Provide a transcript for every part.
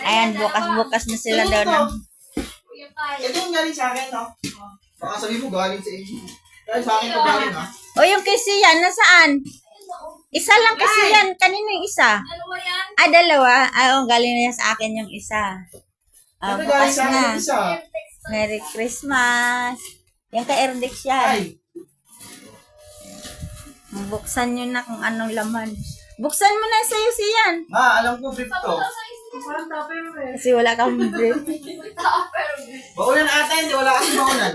Ayan, bukas-bukas na sila daw ng... Ito yung galing sa akin, no? Baka sabi mo galing sa inyo. Galing sa akin to galing, ha? O, yung kay Sian, nasaan? Isa lang kasi yan. Kanino yung isa? Ah, dalawa? Ah, oh, galing na yan sa akin yung isa. Ah, Ito galing bukas sa akin na. yung isa. Merry Christmas. Yung kay Erdix yan. Ay! Buksan nyo na kung anong laman. Buksan mo na sa'yo Sian. Ma, alam ko brief to. Kasi wala kang brief. Baunan ata hindi. Wala kasi baunan.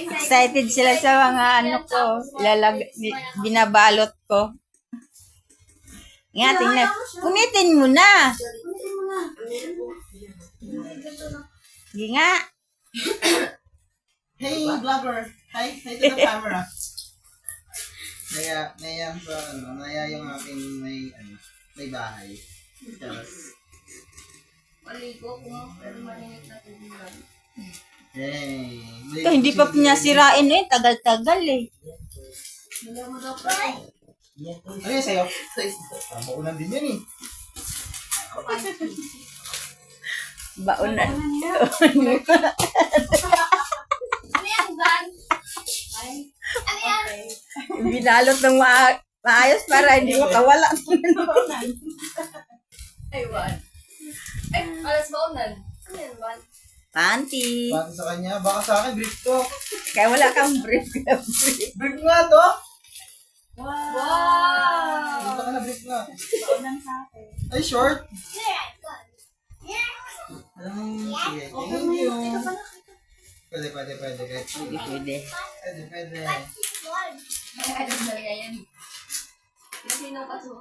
Excited sila sa mga ano ko. Binabalot ko. Nga, tingnan. Punitin mo na. Sige nga. Hey, vlogger. Hi to the camera. Naya sa naya yung aking may bahay. Tapos, Maligo ko, pero malinit na tubig. hey. Ito, hindi pa niya sirain eh. Tagal-tagal eh. Wala mo daw pa. Ano yan sa'yo? Baunan din yan eh. Baon na. Ano yan, Van? Ay, ano yan? Binalot ng maayos para hindi makawala. Ay, Van. Ay, alas baunan. Ano yan, Van? Panty. Bakit sa kanya? Baka sa akin, brief to. Kaya wala kang brief. Brief nga to. Wow! Dito ka na, brief nga. Baunan sa akin. Ay, short. Sige. Thank you. Pwede. Pwede. Pwede. Ay, alam na yan. Kasi nung pasukan.